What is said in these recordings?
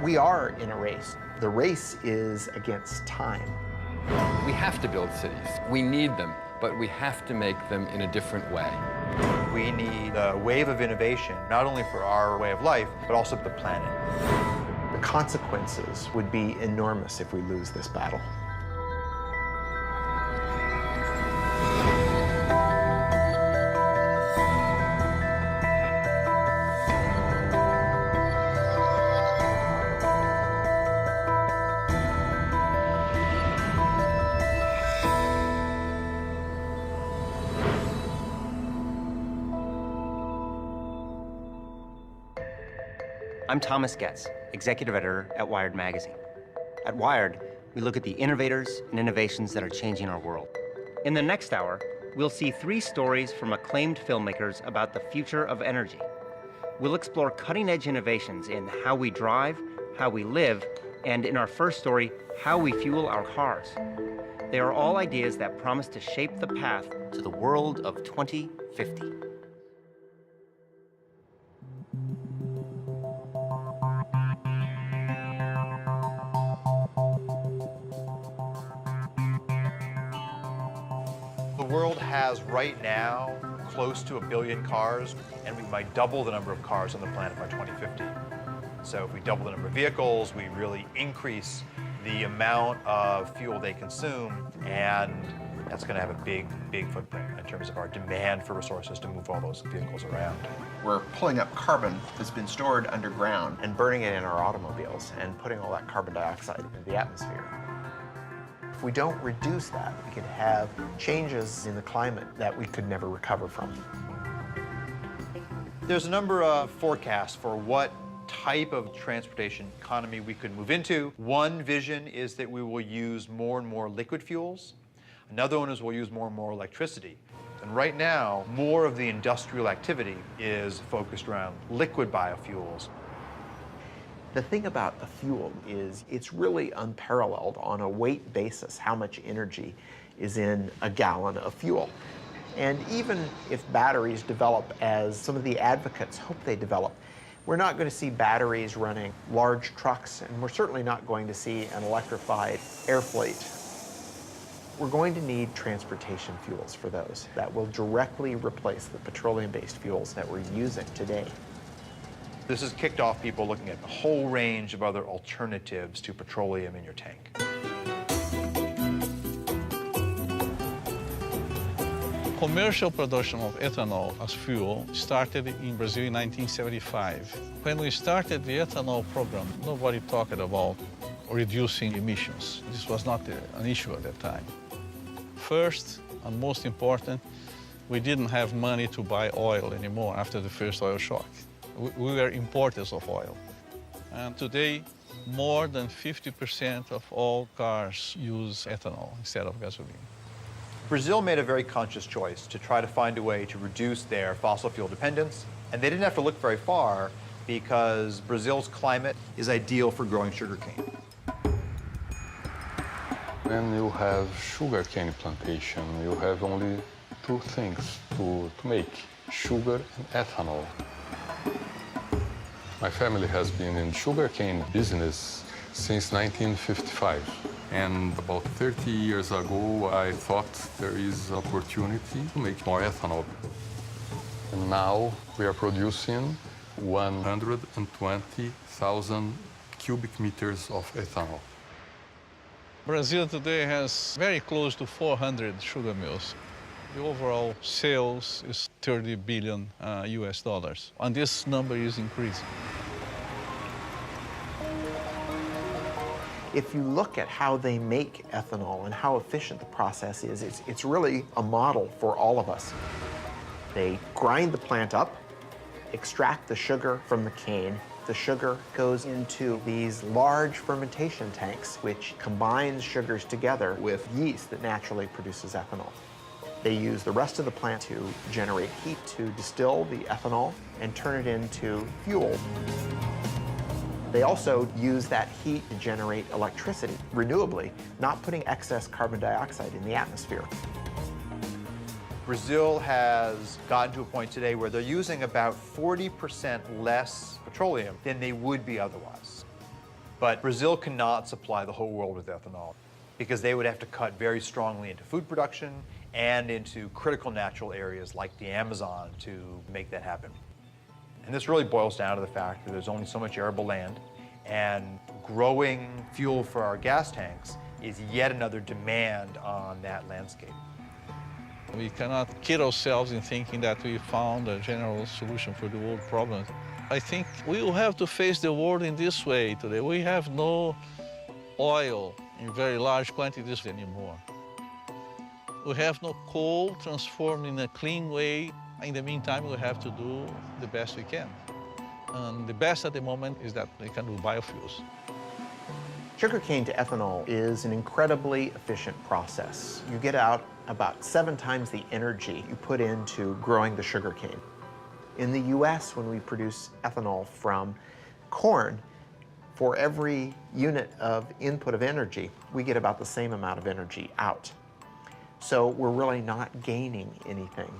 We are in a race. The race is against time. We have to build cities. We need them, but we have to make them in a different way. We need a wave of innovation, not only for our way of life, but also for the planet. The consequences would be enormous if we lose this battle. I'm Thomas Getz, executive editor at Wired magazine. At Wired, we look at the innovators and innovations that are changing our world. In the next hour, we'll see 3 stories from acclaimed filmmakers about the future of energy. We'll explore cutting-edge innovations in how we drive, how we live, and in our first story, how we fuel our cars. They are all ideas that promise to shape the path to the world of 2050. The world has right now close to 1 billion cars, and we might double the number of cars on the planet by 2050. So if we double the number of vehicles, we really increase the amount of fuel they consume, and that's going to have a big, big footprint in terms of our demand for resources to move all those vehicles around. We're pulling up carbon that's been stored underground and burning it in our automobiles and putting all that carbon dioxide into the atmosphere. If we don't reduce that, we could have changes in the climate that we could never recover from. There's a number of forecasts for what type of transportation economy we could move into. One vision is that we will use more and more liquid fuels. Another one is we'll use more and more electricity. And right now, more of the industrial activity is focused around liquid biofuels. The thing about a fuel is it's really unparalleled on a weight basis how much energy is in a gallon of fuel. And even if batteries develop as some of the advocates hope they develop, we're not going to see batteries running large trucks, and we're certainly not going to see an electrified air fleet. We're going to need transportation fuels for those that will directly replace the petroleum-based fuels that we're using today. This has kicked off people looking at a whole range of other alternatives to petroleum in your tank. Commercial production of ethanol as fuel started in Brazil in 1975. When we started the ethanol program, nobody talked about reducing emissions. This was not an issue at that time. First, and most important, we didn't have money to buy oil anymore after the first oil shock. We were importers of oil. And today, more than 50% of all cars use ethanol instead of gasoline. Brazil made a very conscious choice to try to find a way to reduce their fossil fuel dependence. And they didn't have to look very far because Brazil's climate is ideal for growing sugarcane. When you have sugarcane plantation, you have only 2 things to make, sugar and ethanol. My family has been in sugarcane business since 1955. And about 30 years ago, I thought there is opportunity to make more ethanol. And now we are producing 120,000 cubic meters of ethanol. Brazil today has very close to 400 sugar mills. The overall sales is 30 billion US dollars, and this number is increasing. If you look at how they make ethanol and how efficient the process is, it's really a model for all of us. They grind the plant up, extract the sugar from the cane. The sugar goes into these large fermentation tanks, which combines sugars together with yeast that naturally produces ethanol. They use the rest of the plant to generate heat to distill the ethanol and turn it into fuel. They also use that heat to generate electricity renewably, not putting excess carbon dioxide in the atmosphere. Brazil has gotten to a point today where they're using about 40% less petroleum than they would be otherwise. But Brazil cannot supply the whole world with ethanol because they would have to cut very strongly into food production and into critical natural areas like the Amazon to make that happen. And this really boils down to the fact that there's only so much arable land, and growing fuel for our gas tanks is yet another demand on that landscape. We cannot kid ourselves in thinking that we found a general solution for the world problems. I think we will have to face the world in this way today. We have no oil in very large quantities anymore. We have no coal transformed in a clean way. In the meantime, we have to do the best we can. And the best at the moment is that we can do biofuels. Sugarcane to ethanol is an incredibly efficient process. You get out about 7 times the energy you put into growing the sugarcane. In the US, when we produce ethanol from corn, for every unit of input of energy, we get about the same amount of energy out. So we're really not gaining anything.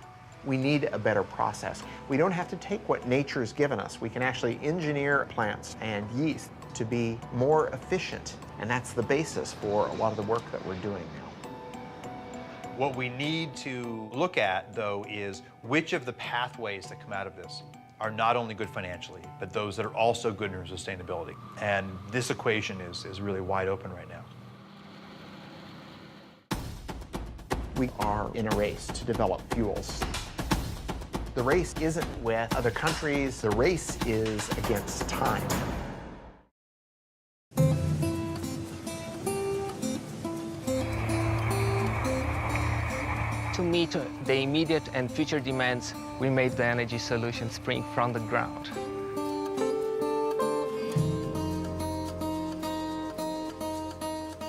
We need a better process. We don't have to take what nature's given us. We can actually engineer plants and yeast to be more efficient, and that's the basis for a lot of the work that we're doing now. What we need to look at, though, is which of the pathways that come out of this are not only good financially, but those that are also good in sustainability. And this equation is really wide open right now. We are in a race to develop fuels. The race isn't with other countries, the race is against time. To meet the immediate and future demands, we made the energy solution spring from the ground.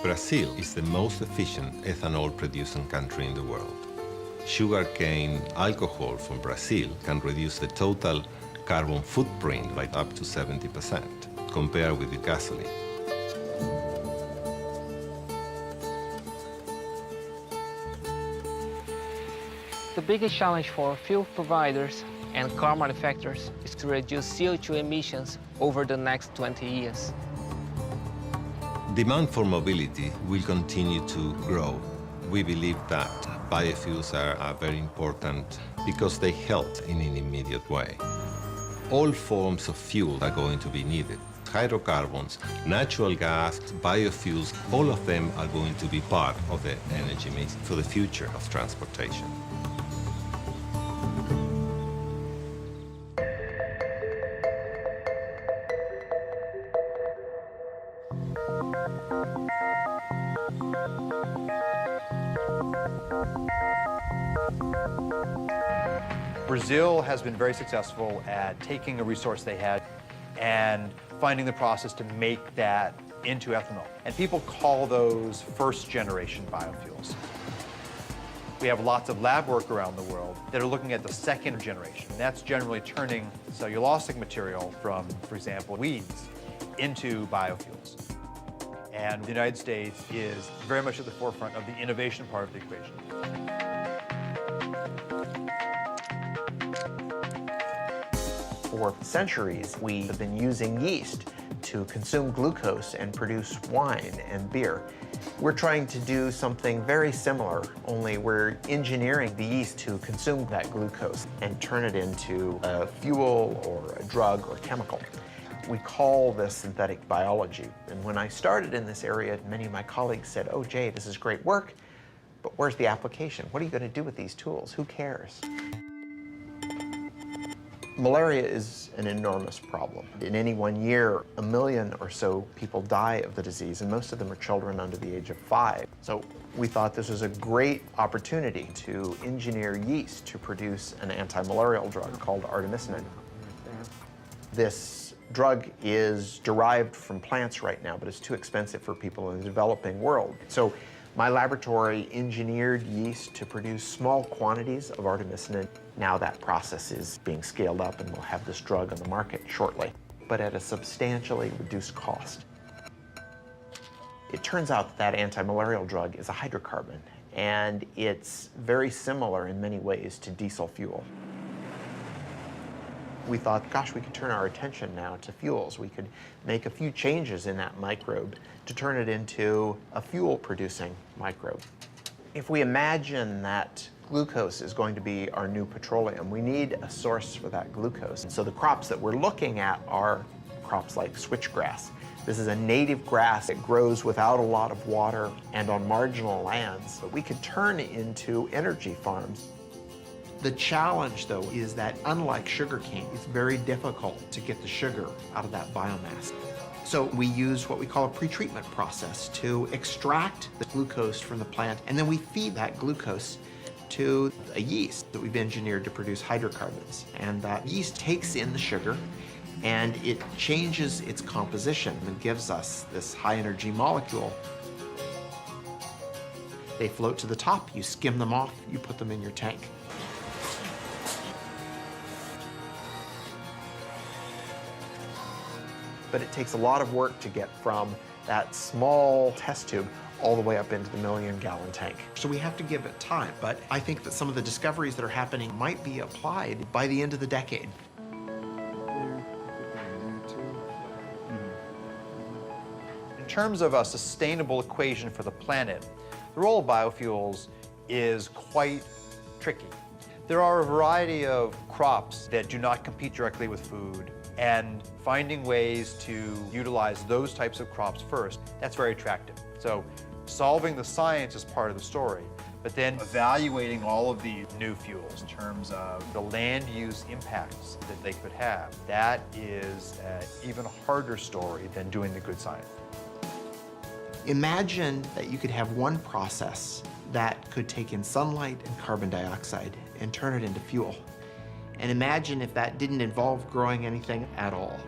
Brazil is the most efficient ethanol-producing country in the world. Sugarcane alcohol from Brazil can reduce the total carbon footprint by up to 70% compared with the gasoline. The biggest challenge for fuel providers and car manufacturers is to reduce CO2 emissions over the next 20 years. Demand for mobility will continue to grow. We believe that biofuels are very important because they help in an immediate way. All forms of fuel are going to be needed. Hydrocarbons, natural gas, biofuels, all of them are going to be part of the energy mix for the future of transportation. Brazil has been very successful at taking a resource they had and finding the process to make that into ethanol. And people call those first-generation biofuels. We have lots of lab work around the world that are looking at the second generation. That's generally turning cellulosic material from, for example, weeds into biofuels. And the United States is very much at the forefront of the innovation part of the equation. For centuries, we have been using yeast to consume glucose and produce wine and beer. We're trying to do something very similar, only we're engineering the yeast to consume that glucose and turn it into a fuel or a drug or chemical. We call this synthetic biology. And when I started in this area, many of my colleagues said, "Oh, Jay, this is great work, but where's the application? What are you going to do with these tools? Who cares?" Malaria is an enormous problem. In any one year, 1 million or so people die of the disease, and most of them are children under the age of 5. So we thought this was a great opportunity to engineer yeast to produce an anti-malarial drug called artemisinin. This drug is derived from plants right now, but it's too expensive for people in the developing world. So my laboratory engineered yeast to produce small quantities of artemisinin. Now that process is being scaled up and we'll have this drug on the market shortly, but at a substantially reduced cost. It turns out that anti-malarial drug is a hydrocarbon, and it's very similar in many ways to diesel fuel. We thought, gosh, we could turn our attention now to fuels. We could make a few changes in that microbe to turn it into a fuel-producing microbe. If we imagine that glucose is going to be our new petroleum, we need a source for that glucose. So the crops that we're looking at are crops like switchgrass. This is a native grass. It grows without a lot of water and on marginal lands, but we could turn into energy farms. The challenge, though, is that unlike sugarcane, it's very difficult to get the sugar out of that biomass. So we use what we call a pretreatment process to extract the glucose from the plant, and then we feed that glucose to a yeast that we've engineered to produce hydrocarbons. And that yeast takes in the sugar, and it changes its composition and gives us this high-energy molecule. They float to the top, you skim them off, you put them in your tank. But it takes a lot of work to get from that small test tube all the way up into the million-gallon tank. So we have to give it time, but I think that some of the discoveries that are happening might be applied by the end of the decade. In terms of a sustainable equation for the planet, the role of biofuels is quite tricky. There are a variety of crops that do not compete directly with food, and finding ways to utilize those types of crops first, that's very attractive. So solving the science is part of the story, but then evaluating all of these new fuels in terms of the land use impacts that they could have, that is an even harder story than doing the good science. Imagine that you could have one process that could take in sunlight and carbon dioxide and turn it into fuel. And imagine if that didn't involve growing anything at all.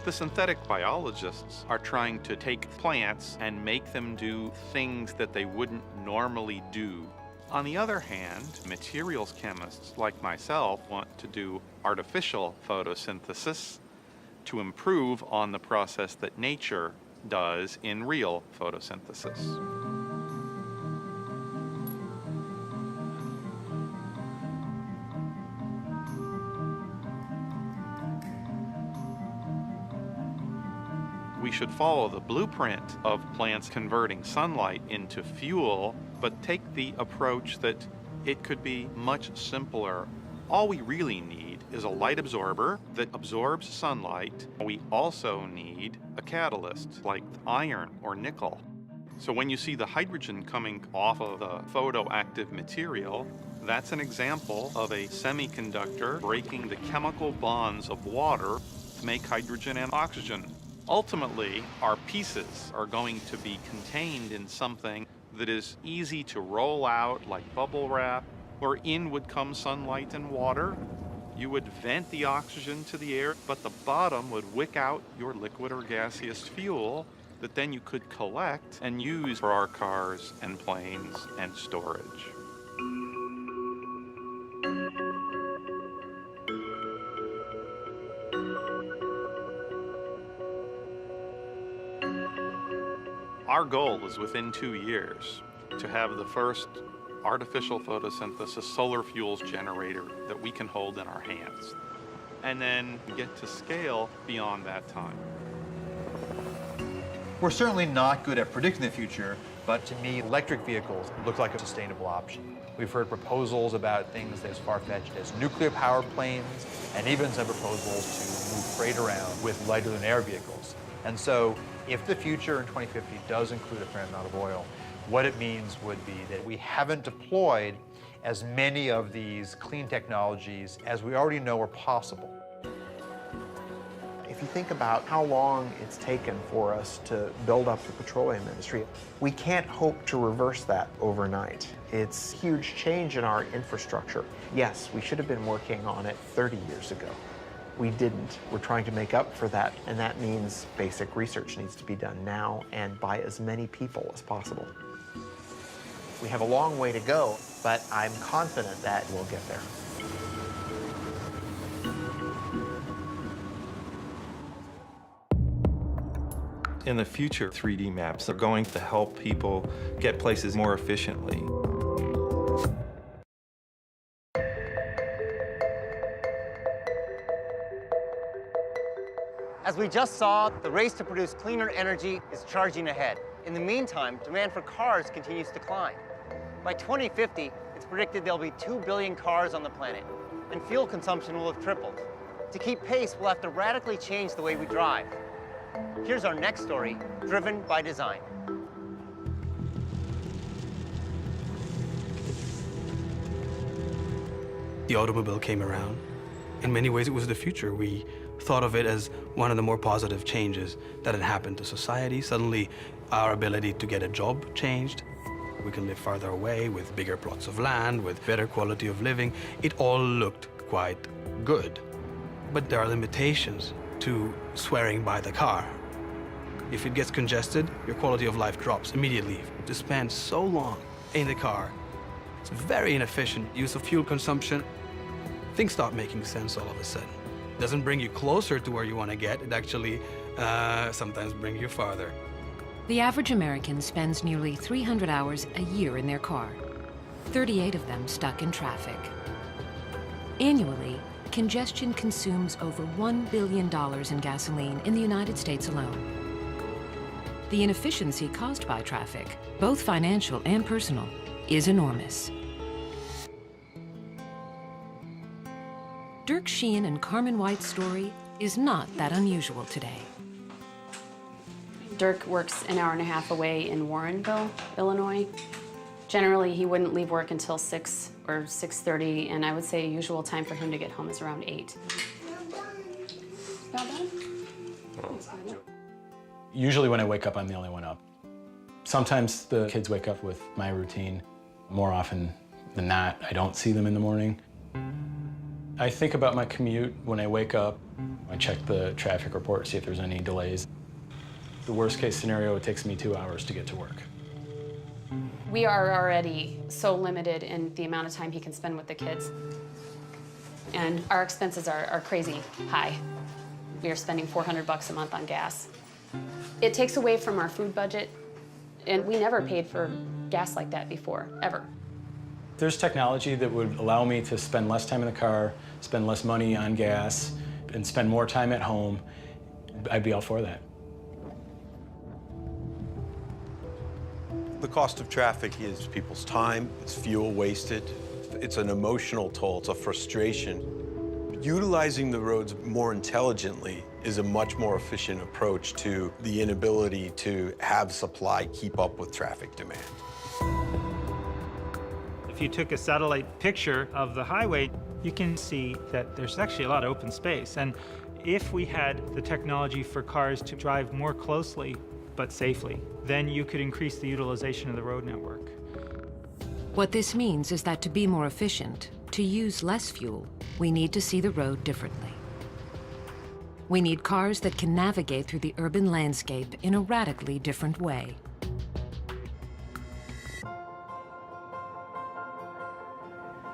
The synthetic biologists are trying to take plants and make them do things that they wouldn't normally do. On the other hand, materials chemists like myself want to do artificial photosynthesis to improve on the process that nature does in real photosynthesis. We should follow the blueprint of plants converting sunlight into fuel, but take the approach that it could be much simpler. All we really need is a light absorber that absorbs sunlight. We also need a catalyst like iron or nickel. So when you see the hydrogen coming off of the photoactive material, that's an example of a semiconductor breaking the chemical bonds of water to make hydrogen and oxygen. Ultimately, our pieces are going to be contained in something that is easy to roll out like bubble wrap, where in would come sunlight and water. You would vent the oxygen to the air, but the bottom would wick out your liquid or gaseous fuel that then you could collect and use for our cars and planes and storage. Our goal is within 2 years to have the first artificial photosynthesis solar fuels generator that we can hold in our hands, and then get to scale beyond that time. We're certainly not good at predicting the future, but to me, electric vehicles look like a sustainable option. We've heard proposals about things as far-fetched as nuclear-powered planes, and even some proposals to move freight around with lighter-than-air vehicles. And so, if the future in 2050 does include a fair amount of oil, what it means would be that we haven't deployed as many of these clean technologies as we already know are possible. If you think about how long it's taken for us to build up the petroleum industry, we can't hope to reverse that overnight. It's a huge change in our infrastructure. Yes, we should have been working on it 30 years ago. We didn't. We're trying to make up for that, and that means basic research needs to be done now and by as many people as possible. We have a long way to go, but I'm confident that we'll get there. In the future, 3D maps are going to help people get places more efficiently. As we just saw, the race to produce cleaner energy is charging ahead. In the meantime, demand for cars continues to climb. By 2050, it's predicted there'll be 2 billion cars on the planet, and fuel consumption will have tripled. To keep pace, we'll have to radically change the way we drive. Here's our next story, Driven by Design. The automobile came around. In many ways, it was the future. We thought of it as one of the more positive changes that had happened to society. Suddenly, our ability to get a job changed. We can live farther away with bigger plots of land, with better quality of living. It all looked quite good. But there are limitations to swearing by the car. If it gets congested, your quality of life drops immediately. To spend so long in the car, it's very inefficient use of fuel consumption. Things stop making sense all of a sudden. It doesn't bring you closer to where you want to get. It actually sometimes brings you farther. The average American spends nearly 300 hours a year in their car, 38 of them stuck in traffic. Annually, congestion consumes over $1 billion in gasoline in the United States alone. The inefficiency caused by traffic, both financial and personal, is enormous. Dirk Sheehan and Carmen White's story is not that unusual today. Dirk works an hour and a half away in Warrenville, Illinois. Generally, he wouldn't leave work until 6 or 6:30, and I would say usual time for him to get home is around 8. Usually when I wake up, I'm the only one up. Sometimes the kids wake up with my routine. More often than not, I don't see them in the morning. I think about my commute when I wake up. I check the traffic report to see if there's any delays. The worst case scenario, it takes me 2 hours to get to work. We are already so limited in the amount of time he can spend with the kids. And our expenses are crazy high. We are spending $400 a month on gas. It takes away from our food budget, and we never paid for gas like that before, ever. There's technology that would allow me to spend less time in the car, spend less money on gas, and spend more time at home. I'd be all for that. The cost of traffic is people's time, it's fuel wasted, it's an emotional toll, it's a frustration. Utilizing the roads more intelligently is a much more efficient approach to the inability to have supply keep up with traffic demand. If you took a satellite picture of the highway, you can see that there's actually a lot of open space. And if we had the technology for cars to drive more closely but safely, then you could increase the utilization of the road network. What this means is that to be more efficient, to use less fuel, we need to see the road differently. We need cars that can navigate through the urban landscape in a radically different way.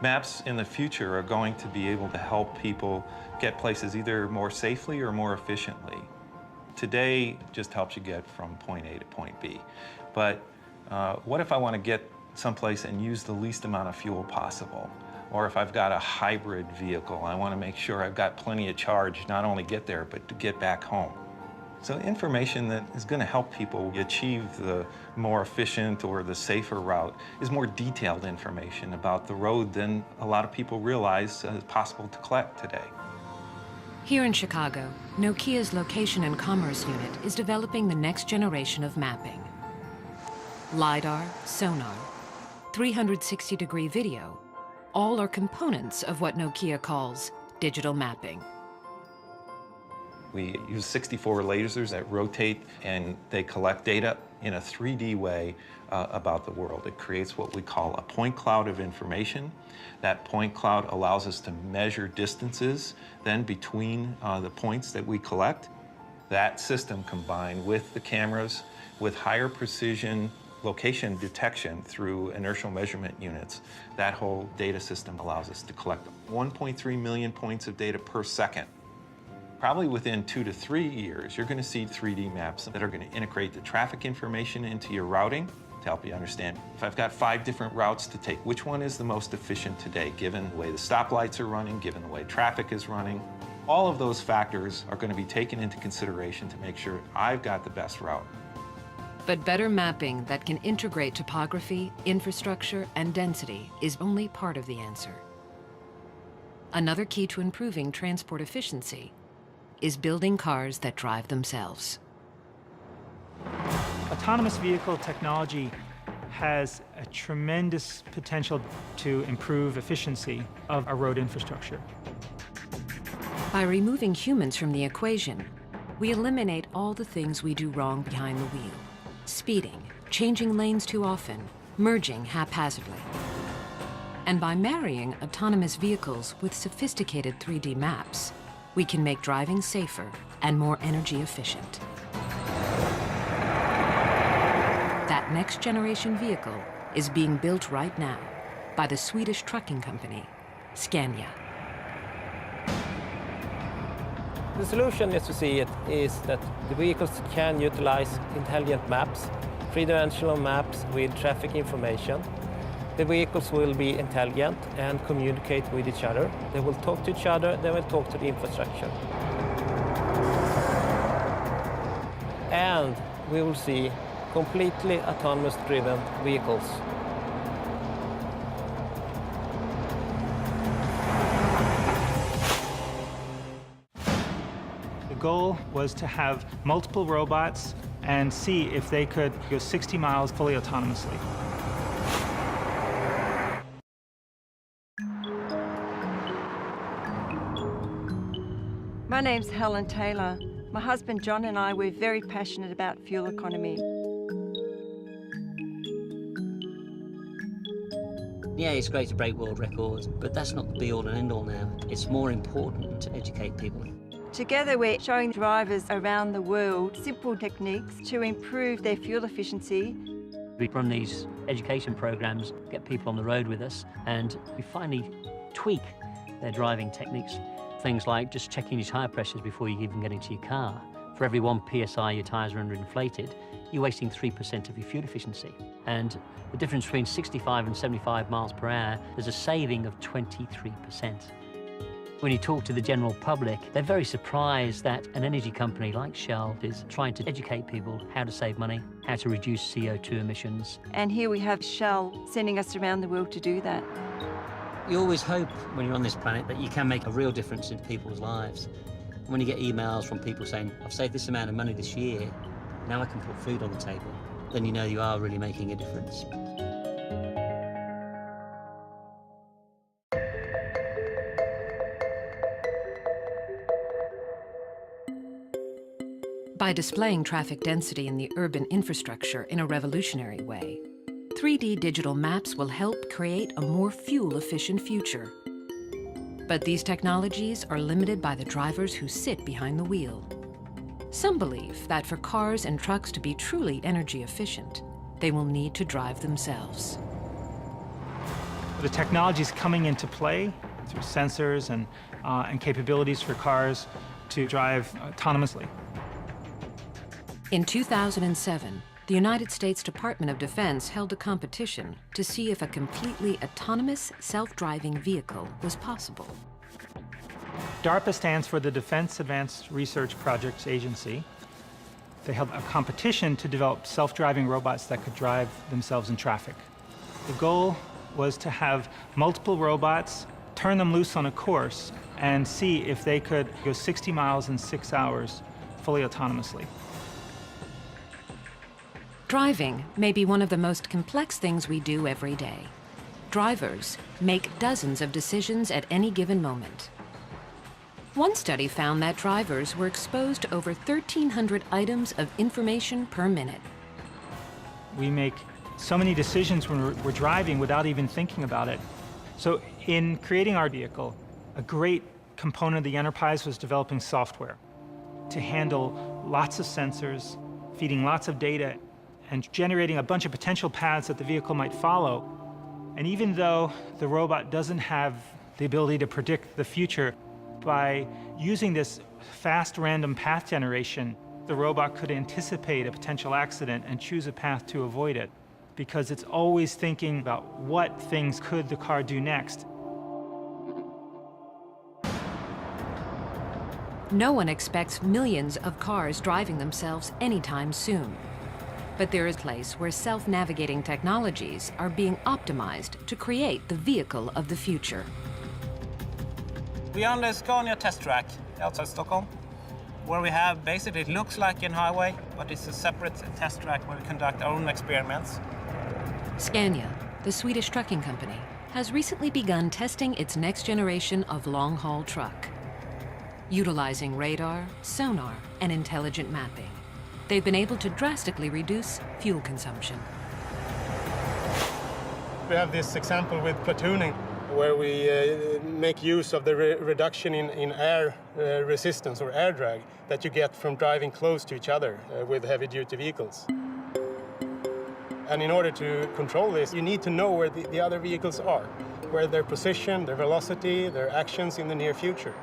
Maps in the future are going to be able to help people get places either more safely or more efficiently. Today just helps you get from point A to point B. But what if I want to get someplace and use the least amount of fuel possible? Or if I've got a hybrid vehicle, I want to make sure I've got plenty of charge, not only get there, but to get back home. So information that is going to help people achieve the more efficient or the safer route is more detailed information about the road than a lot of people realize is possible to collect today. Here in Chicago, Nokia's Location and Commerce Unit is developing the next generation of mapping. LiDAR, sonar, 360-degree video, all are components of what Nokia calls digital mapping. We use 64 lasers that rotate and they collect data in a 3D way about the world. It creates what we call a point cloud of information. That point cloud allows us to measure distances then between the points that we collect. That system combined with the cameras, with higher precision location detection through inertial measurement units, that whole data system allows us to collect 1.3 million points of data per second. Probably within 2 to 3 years, you're going to see 3D maps that are going to integrate the traffic information into your routing to help you understand. If I've got 5 different routes to take, which one is the most efficient today, given the way the stoplights are running, given the way traffic is running? All of those factors are going to be taken into consideration to make sure I've got the best route. But better mapping that can integrate topography, infrastructure, and density is only part of the answer. Another key to improving transport efficiency is building cars that drive themselves. Autonomous vehicle technology has a tremendous potential to improve efficiency of our road infrastructure. By removing humans from the equation, we eliminate all the things we do wrong behind the wheel. Speeding, changing lanes too often, merging haphazardly. And by marrying autonomous vehicles with sophisticated 3D maps, we can make driving safer and more energy efficient. That next generation vehicle is being built right now by the Swedish trucking company, Scania. The solution, as you see it, is that the vehicles can utilize intelligent maps, three-dimensional maps with traffic information. The vehicles will be intelligent and communicate with each other. They will talk to each other, they will talk to the infrastructure. And we will see completely autonomous driven vehicles. The goal was to have multiple robots and see if they could go 60 miles fully autonomously. My name's Helen Taylor. My husband John and I were very passionate about fuel economy. Yeah, it's great to break world records, but that's not the be-all and end-all now. It's more important to educate people. Together we're showing drivers around the world simple techniques to improve their fuel efficiency. We run these education programs, get people on the road with us, and we finally tweak their driving techniques. Things like just checking your tyre pressures before you even get into your car. For every 1 PSI your tyres are underinflated, you're wasting 3% of your fuel efficiency. And the difference between 65 and 75 miles per hour, there's a saving of 23%. When you talk to the general public, they're very surprised that an energy company like Shell is trying to educate people how to save money, how to reduce CO2 emissions. And here we have Shell sending us around the world to do that. You always hope when you're on this planet that you can make a real difference in people's lives. When you get emails from people saying, I've saved this amount of money this year, now I can put food on the table, then you know you are really making a difference. By displaying traffic density in the urban infrastructure in a revolutionary way, 3D digital maps will help create a more fuel-efficient future. But these technologies are limited by the drivers who sit behind the wheel. Some believe that for cars and trucks to be truly energy efficient, they will need to drive themselves. The technology is coming into play through sensors and capabilities for cars to drive autonomously. In 2007, the United States Department of Defense held a competition to see if a completely autonomous, self-driving vehicle was possible. DARPA stands for the Defense Advanced Research Projects Agency. They held a competition to develop self-driving robots that could drive themselves in traffic. The goal was to have multiple robots, turn them loose on a course, and see if they could go 60 miles in 6 hours fully autonomously. Driving may be one of the most complex things we do every day. Drivers make dozens of decisions at any given moment. One study found that drivers were exposed to over 1,300 items of information per minute. We make so many decisions when we're driving without even thinking about it. So in creating our vehicle, a great component of the enterprise was developing software to handle lots of sensors, feeding lots of data, and generating a bunch of potential paths that the vehicle might follow. And even though the robot doesn't have the ability to predict the future, by using this fast random path generation, the robot could anticipate a potential accident and choose a path to avoid it, because it's always thinking about what things could the car do next. No one expects millions of cars driving themselves anytime soon. But there is a place where self-navigating technologies are being optimized to create the vehicle of the future. We are on the Scania test track outside Stockholm, where we have basically, it looks like a highway, but it's a separate test track where we conduct our own experiments. Scania, the Swedish trucking company, has recently begun testing its next generation of long-haul truck. Utilizing radar, sonar, and intelligent mapping, they've been able to drastically reduce fuel consumption. We have this example with platooning, where we make use of the reduction in air resistance or air drag that you get from driving close to each other with heavy-duty vehicles. And in order to control this, you need to know where the other vehicles are, where their position, their velocity, their actions in the near future.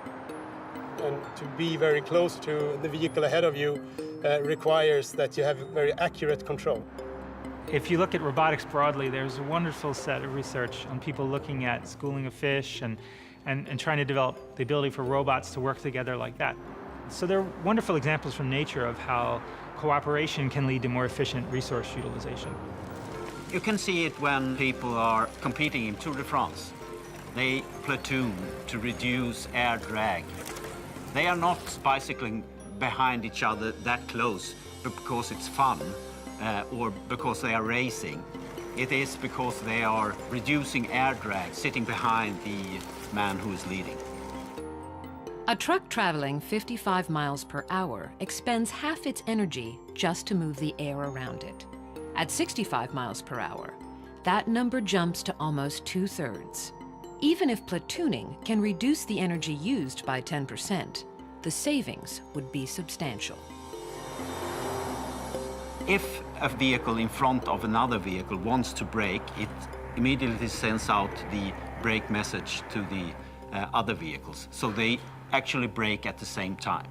And to be very close to the vehicle ahead of you requires that you have very accurate control. If you look at robotics broadly, there's a wonderful set of research on people looking at schooling of fish and trying to develop the ability for robots to work together like that. So there are wonderful examples from nature of how cooperation can lead to more efficient resource utilization. You can see it when people are competing in Tour de France. They platoon to reduce air drag. They are not bicycling behind each other that close because it's fun or because they are racing. It is because they are reducing air drag, sitting behind the man who is leading. A truck traveling 55 miles per hour expends half its energy just to move the air around it. At 65 miles per hour, that number jumps to almost 2/3. Even if platooning can reduce the energy used by 10%, the savings would be substantial. If a vehicle in front of another vehicle wants to brake, it immediately sends out the brake message to the other vehicles. So they actually brake at the same time.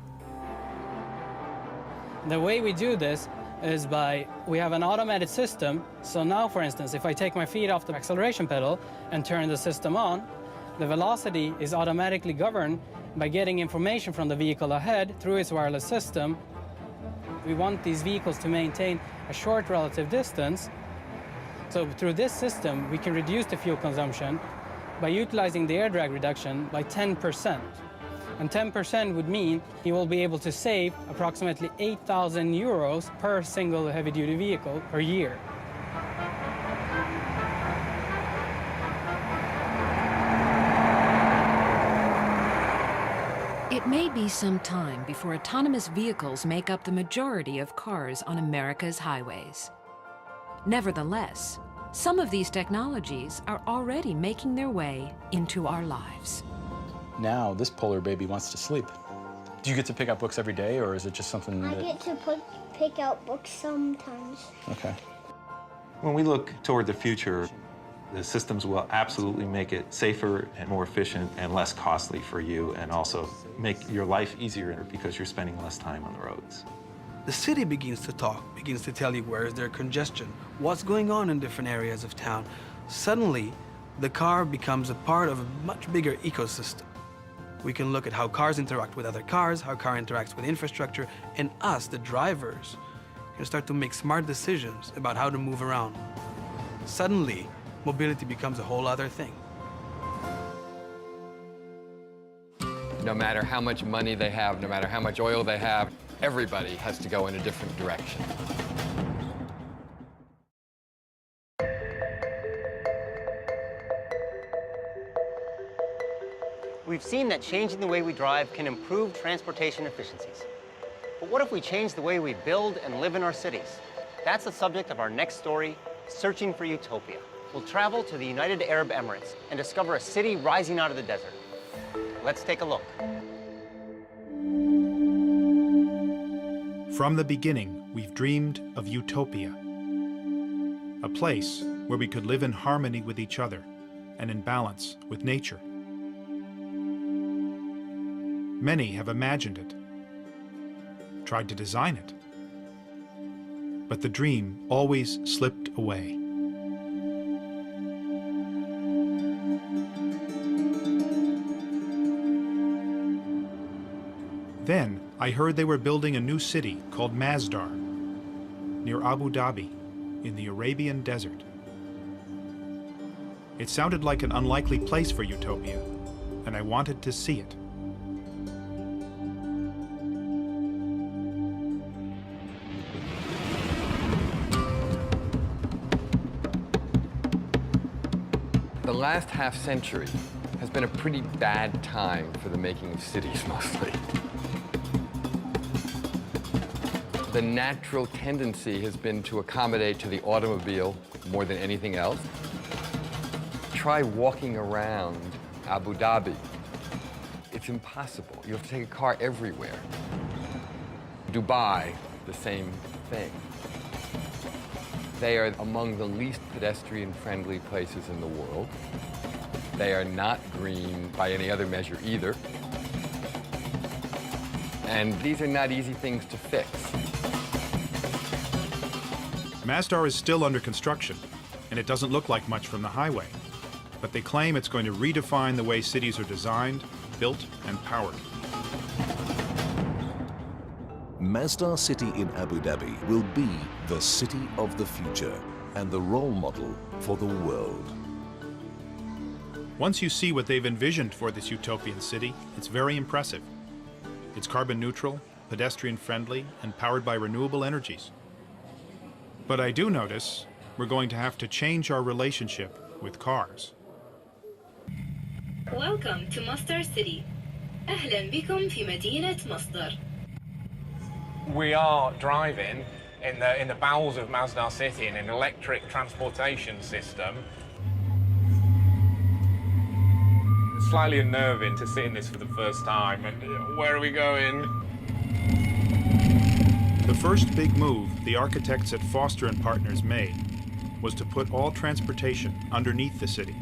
The way we do this is we have an automated system. So now, for instance, if I take my feet off the acceleration pedal and turn the system on, the velocity is automatically governed by getting information from the vehicle ahead through its wireless system. We want these vehicles to maintain a short relative distance. So through this system, we can reduce the fuel consumption by utilizing the air drag reduction by 10%. And 10% would mean he will be able to save approximately 8,000 euros per single heavy-duty vehicle per year. It may be some time before autonomous vehicles make up the majority of cars on America's highways. Nevertheless, some of these technologies are already making their way into our lives. Now, this polar baby wants to sleep. Do you get to pick out books every day, or is it just something I that... get to pick out books sometimes. Okay. When we look toward the future, the systems will absolutely make it safer and more efficient and less costly for you, and also make your life easier because you're spending less time on the roads. The city begins to talk, begins to tell you where is there congestion, what's going on in different areas of town. Suddenly, the car becomes a part of a much bigger ecosystem. We can look at how cars interact with other cars, how car interacts with infrastructure, and us, the drivers, can start to make smart decisions about how to move around. Suddenly, mobility becomes a whole other thing. No matter how much money they have, no matter how much oil they have, everybody has to go in a different direction. We've seen that changing the way we drive can improve transportation efficiencies. But what if we change the way we build and live in our cities? That's the subject of our next story, Searching for Utopia. We'll travel to the United Arab Emirates and discover a city rising out of the desert. Let's take a look. From the beginning, we've dreamed of utopia. A place where we could live in harmony with each other and in balance with nature. Many have imagined it, tried to design it, but the dream always slipped away. Then I heard they were building a new city called Masdar, near Abu Dhabi, in the Arabian desert. It sounded like an unlikely place for utopia, and I wanted to see it. The last half century has been a pretty bad time for the making of cities, mostly. The natural tendency has been to accommodate to the automobile more than anything else. Try walking around Abu Dhabi. It's impossible. You have to take a car everywhere. Dubai, the same thing. They are among the least pedestrian-friendly places in the world. They are not green by any other measure either. And these are not easy things to fix. Masdar is still under construction, and it doesn't look like much from the highway. But they claim it's going to redefine the way cities are designed, built, and powered. Masdar City in Abu Dhabi will be the city of the future and the role model for the world. Once you see what they've envisioned for this utopian city, it's very impressive. It's carbon neutral, pedestrian friendly, and powered by renewable energies. But I do notice we're going to have to change our relationship with cars. Welcome to Masdar City. أهلا بكم في مدينة مصدر. We are driving in the bowels of Masdar City in an electric transportation system. It's slightly unnerving to sit in this for the first time. And where are we going? The first big move the architects at Foster & Partners made was to put all transportation underneath the city,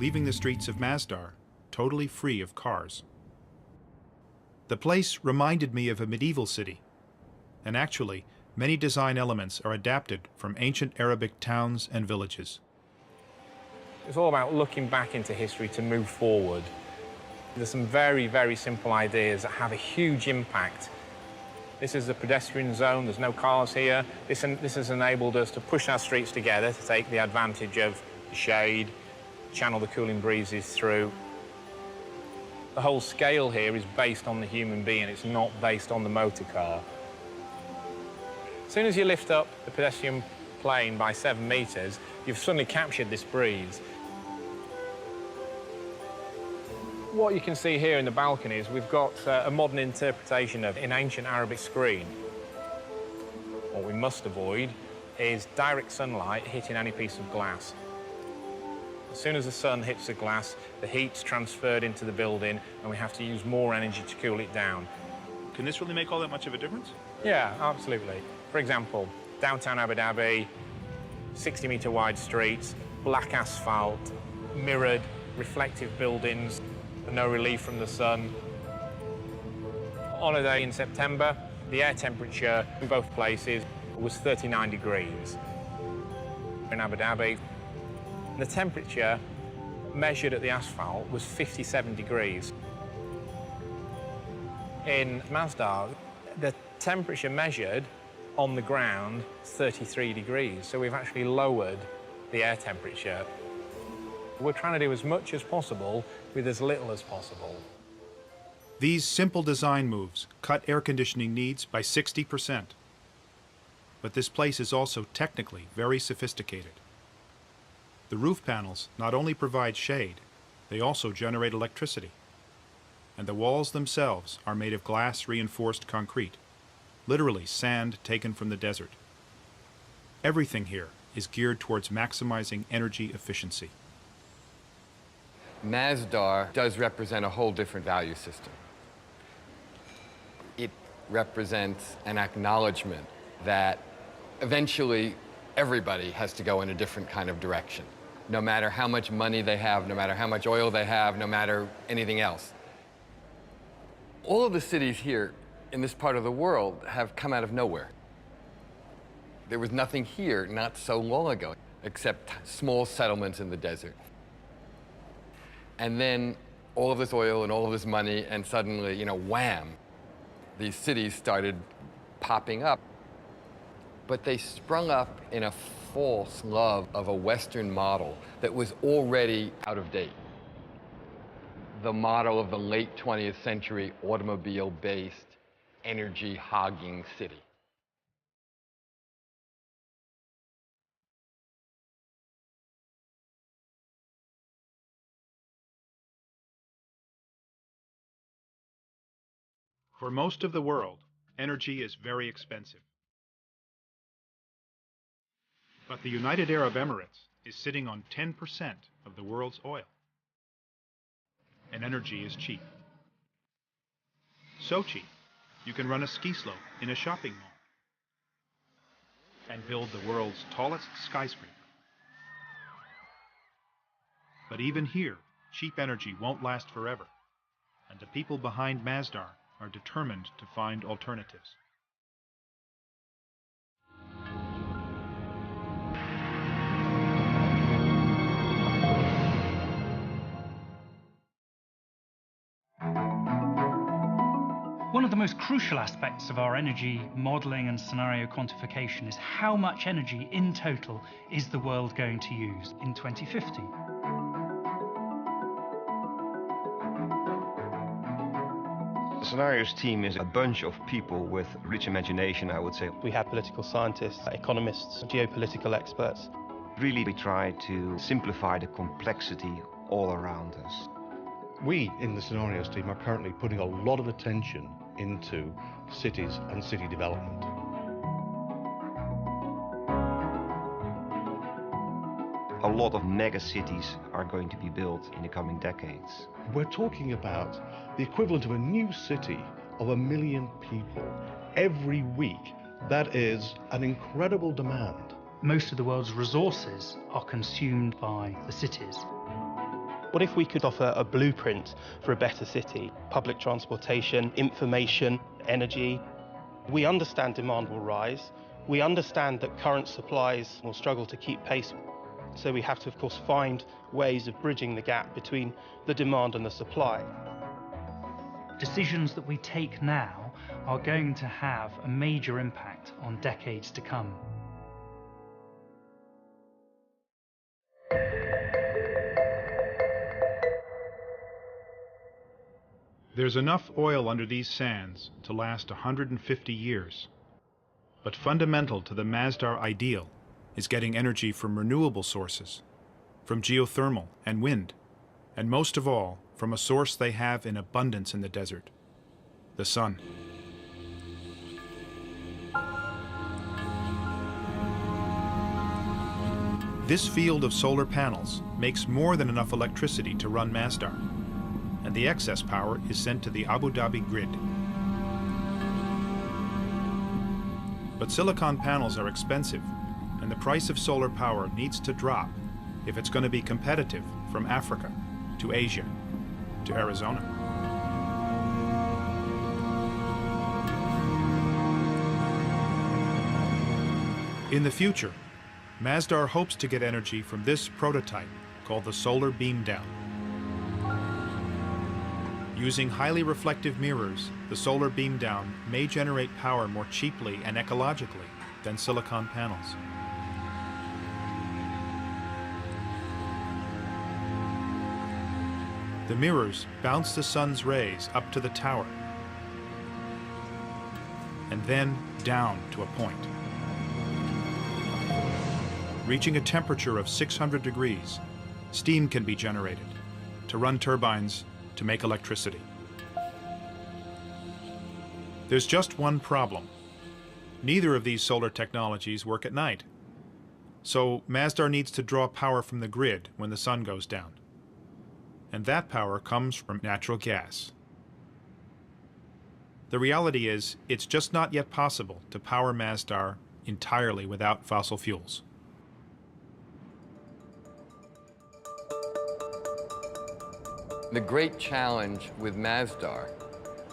leaving the streets of Masdar totally free of cars. The place reminded me of a medieval city, and actually, many design elements are adapted from ancient Arabic towns and villages. It's all about looking back into history to move forward. There's some very, very simple ideas that have a huge impact. This is the pedestrian zone, there's no cars here. This has enabled us to push our streets together to take the advantage of the shade, channel the cooling breezes through. The whole scale here is based on the human being, it's not based on the motor car. As soon as you lift up the pedestrian plane by 7 meters, you've suddenly captured this breeze. What you can see here in the balcony is we've got a modern interpretation of an ancient Arabic screen. What we must avoid is direct sunlight hitting any piece of glass. As soon as the sun hits the glass, the heat's transferred into the building and we have to use more energy to cool it down. Can this really make all that much of a difference? Yeah, absolutely. For example, downtown Abu Dhabi, 60-meter wide streets, black asphalt, mirrored, reflective buildings, no relief from the sun. On a day in September, the air temperature in both places was 39 degrees. In Abu Dhabi, the temperature measured at the asphalt was 57 degrees. In Masdar, the temperature measured on the ground is 33 degrees, so we've actually lowered the air temperature. We're trying to do as much as possible with as little as possible. These simple design moves cut air conditioning needs by 60%. But this place is also technically very sophisticated. The roof panels not only provide shade, they also generate electricity. And the walls themselves are made of glass-reinforced concrete, literally sand taken from the desert. Everything here is geared towards maximizing energy efficiency. Masdar does represent a whole different value system. It represents an acknowledgement that eventually everybody has to go in a different kind of direction, no matter how much money they have, no matter how much oil they have, no matter anything else. All of the cities here in this part of the world have come out of nowhere. There was nothing here not so long ago, except small settlements in the desert. And then all of this oil and all of this money, and suddenly, you know, wham, these cities started popping up. But they sprung up in a false love of a Western model that was already out of date. The model of the late 20th century automobile-based, energy-hogging city. For most of the world, energy is very expensive. But the United Arab Emirates is sitting on 10% of the world's oil. And energy is cheap. So cheap, you can run a ski slope in a shopping mall and build the world's tallest skyscraper. But even here, cheap energy won't last forever, and the people behind Masdar are determined to find alternatives. One of the most crucial aspects of our energy modelling and scenario quantification is how much energy in total is the world going to use in 2050. The Scenarios team is a bunch of people with rich imagination, I would say. We have political scientists, economists, geopolitical experts. Really, we try to simplify the complexity all around us. We in the Scenarios team are currently putting a lot of attention into cities and city development. A lot of mega cities are going to be built in the coming decades. We're talking about the equivalent of a new city of 1 million people every week. That is an incredible demand. Most of the world's resources are consumed by the cities. What if we could offer a blueprint for a better city? Public transportation, information, energy. We understand demand will rise. We understand that current supplies will struggle to keep pace. So we have to, of course, find ways of bridging the gap between the demand and the supply. Decisions that we take now are going to have a major impact on decades to come. There's enough oil under these sands to last 150 years. But fundamental to the Masdar ideal is getting energy from renewable sources, from geothermal and wind, and most of all, from a source they have in abundance in the desert, the sun. This field of solar panels makes more than enough electricity to run Masdar, and the excess power is sent to the Abu Dhabi grid. But silicon panels are expensive, and the price of solar power needs to drop if it's going to be competitive from Africa to Asia to Arizona. In the future, Masdar hopes to get energy from this prototype called the Solar Beam Down. Using highly reflective mirrors, the solar beam down may generate power more cheaply and ecologically than silicon panels. The mirrors bounce the sun's rays up to the tower and then down to a point. Reaching a temperature of 600 degrees, steam can be generated to run turbines to make electricity. There's just one problem. Neither of these solar technologies work at night. So Masdar needs to draw power from the grid when the sun goes down. And that power comes from natural gas. The reality is, it's just not yet possible to power Masdar entirely without fossil fuels. The great challenge with Masdar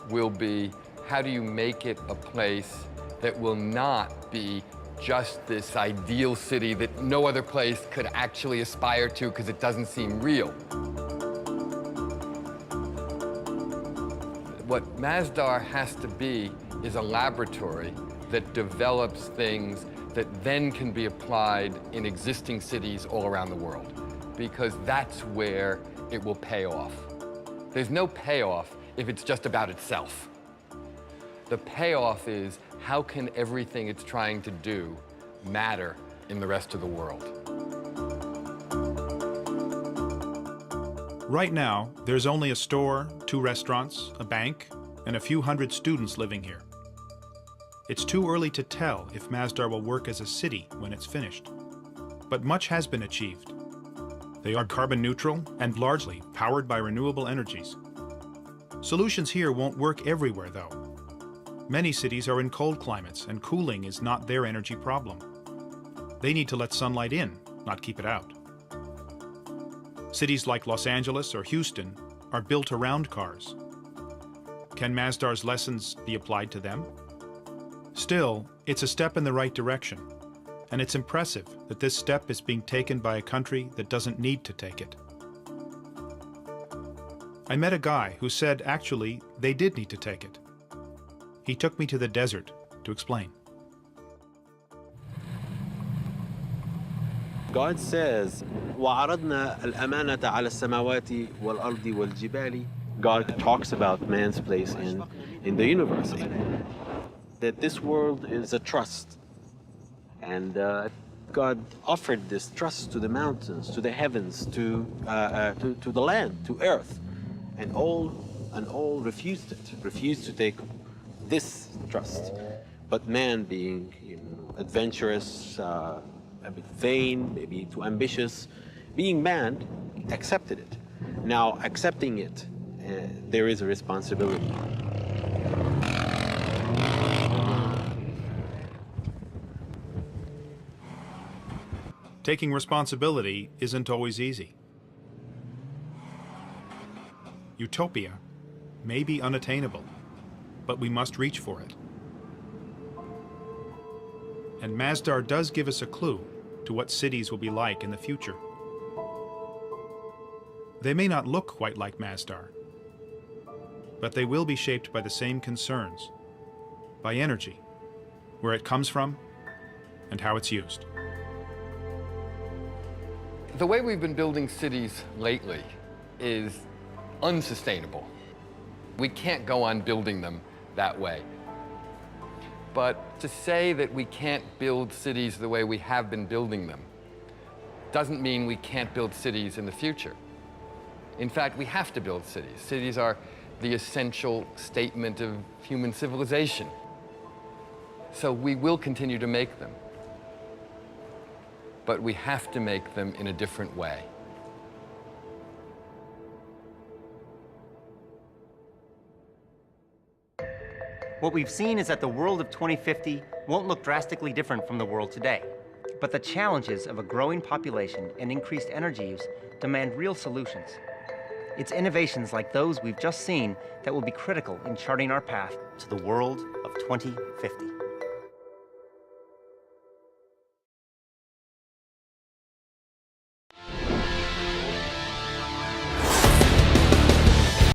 will be, how do you make it a place that will not be just this ideal city that no other place could actually aspire to because it doesn't seem real? What Masdar has to be is a laboratory that develops things that then can be applied in existing cities all around the world, because that's where it will pay off. There's no payoff if it's just about itself. The payoff is how can everything it's trying to do matter in the rest of the world. Right now, there's only a store, 2 restaurants, a bank, and a few hundred students living here. It's too early to tell if Masdar will work as a city when it's finished. But much has been achieved. They are carbon neutral and largely powered by renewable energies. Solutions here won't work everywhere, though. Many cities are in cold climates, and cooling is not their energy problem. They need to let sunlight in, not keep it out. Cities like Los Angeles or Houston are built around cars. Can Masdar's lessons be applied to them? Still, it's a step in the right direction, and it's impressive that this step is being taken by a country that doesn't need to take it. I met a guy who said actually they did need to take it. He took me to the desert to explain. God says, وَعَرَضْنَا الْأَمَانَةَ عَلَى السَّمَاوَاتِ وَالْأَرْضِ وَالْجِبَالِ. God talks about man's place in the universe, that this world is a trust. And God offered this trust to the mountains, to the heavens, to the land, to earth. And all refused it, refused to take this trust. But man, being adventurous, a bit vain, maybe too ambitious, being man, accepted it. Now, accepting it, there is a responsibility. Taking responsibility isn't always easy. Utopia may be unattainable, but we must reach for it. And Masdar does give us a clue to what cities will be like in the future. They may not look quite like Masdar, but they will be shaped by the same concerns, by energy, where it comes from, and how it's used. The way we've been building cities lately is unsustainable. We can't go on building them that way. But to say that we can't build cities the way we have been building them doesn't mean we can't build cities in the future. In fact, we have to build cities. Cities are the essential statement of human civilization. So we will continue to make them. But we have to make them in a different way. What we've seen is that the world of 2050 won't look drastically different from the world today. But the challenges of a growing population and increased energy use demand real solutions. It's innovations like those we've just seen that will be critical in charting our path to the world of 2050.